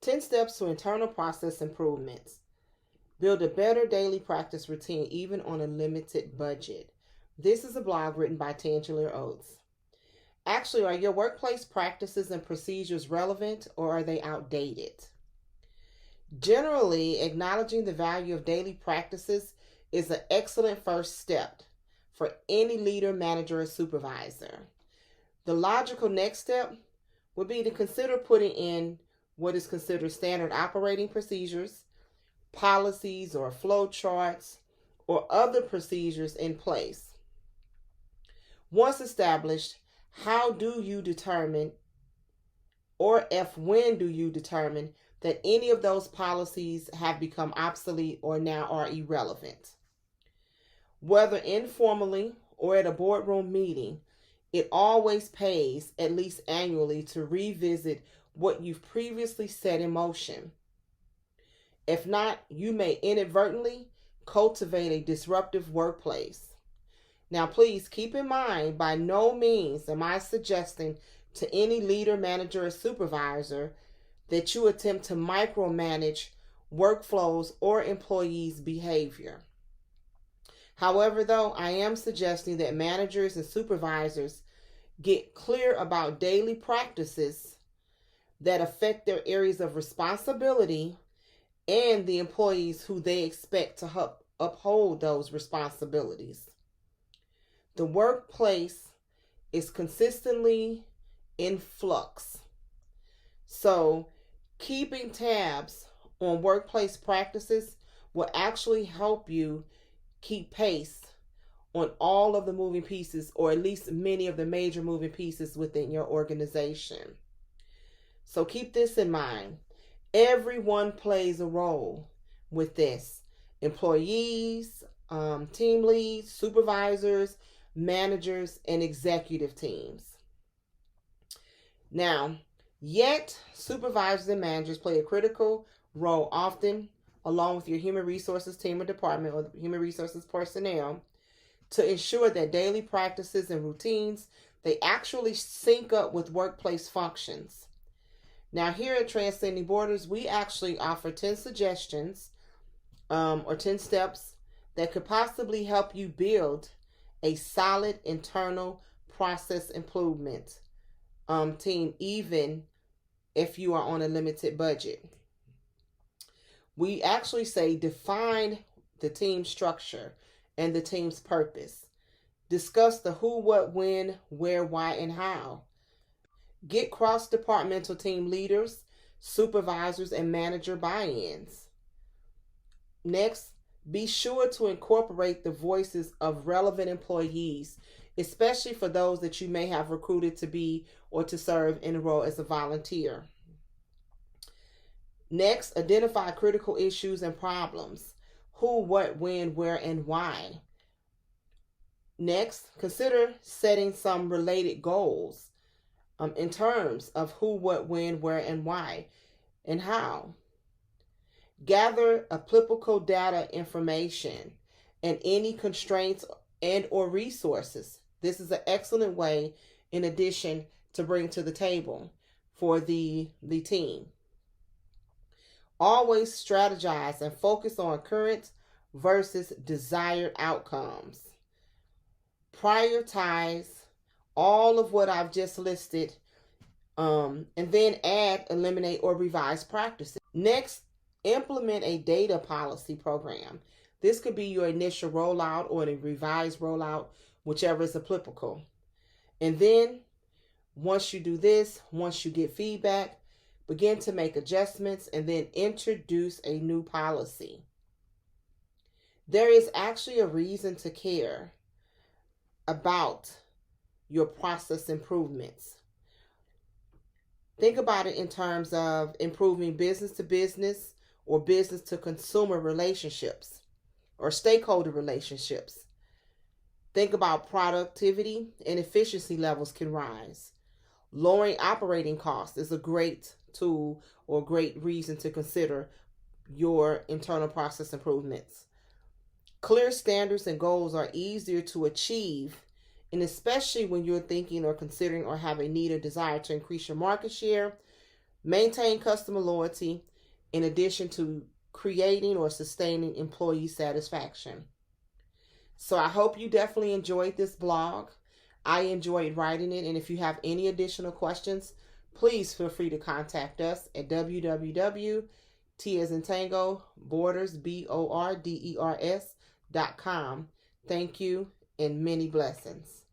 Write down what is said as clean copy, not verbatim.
10 steps to internal process improvements. Build a better daily practice routine even on a limited budget. This is a blog written by Tangela Oates. Actually, are your workplace practices and procedures relevant or are they outdated? Generally, acknowledging the value of daily practices is an excellent first step for any leader, manager, or supervisor. The logical next step would be to consider putting in what is considered standard operating procedures, policies, or flow charts, or other procedures in place. Once established, how do you determine, or when do you determine that any of those policies have become obsolete or now are irrelevant? Whether informally or at a boardroom meeting, it always pays, at least annually, to revisit what you've previously set in motion. If not, you may inadvertently cultivate a disruptive workplace. Now, please keep in mind, by no means am I suggesting to any leader, manager, or supervisor that you attempt to micromanage workflows or employees' behavior. However, though, I am suggesting that managers and supervisors get clear about daily practices that affect their areas of responsibility and the employees who they expect to uphold those responsibilities. The workplace is consistently in flux. So, keeping tabs on workplace practices will actually help you keep pace on all of the moving pieces, or at least many of the major moving pieces within your organization. So keep this in mind. Everyone plays a role with this. Employees, team leads, supervisors, managers, and executive teams. Now, yet supervisors and managers play a critical role often along with your human resources team or department or human resources personnel to ensure that daily practices and routines, they actually sync up with workplace functions. Now, here at Transcending Borders, we actually offer 10 suggestions or 10 steps that could possibly help you build a solid internal process improvement team, even if you are on a limited budget. We actually say define the team structure and the team's purpose. Discuss the who, what, when, where, why, and how. Get cross-departmental team leaders, supervisors, and manager buy-ins. Next, be sure to incorporate the voices of relevant employees, especially for those that you may have recruited to be or to serve in a role as a volunteer. Next, identify critical issues and problems. Who, what, when, where, and why. Next, consider setting some related goals in terms of who, what, when, where, and why, and how. Gather applicable data information and any constraints and or resources. This is an excellent way, in addition, to bring to the table for the team. Always strategize and focus on current versus desired outcomes. Prioritize all of what I've just listed, and then add, eliminate, or revise practices. Next, implement a data policy program. This could be your initial rollout or a revised rollout, whichever is applicable. And then, once you do this, once you get feedback, begin to make adjustments and then introduce a new policy. There is actually a reason to care about your process improvements. Think about it in terms of improving business to business or business to consumer relationships or stakeholder relationships. Think about productivity and efficiency levels can rise. Lowering operating costs is a great tool or great reason to consider your internal process improvements. Clear standards and goals are easier to achieve, and especially when you're thinking or considering or have a need or desire to increase your market share, maintain customer loyalty, in addition to creating or sustaining employee satisfaction. So I hope you definitely enjoyed this blog. I enjoyed writing it, and if you have any additional questions, please feel free to contact us at www.T as in Tango, Borders, BORDERS.com. Thank you and many blessings.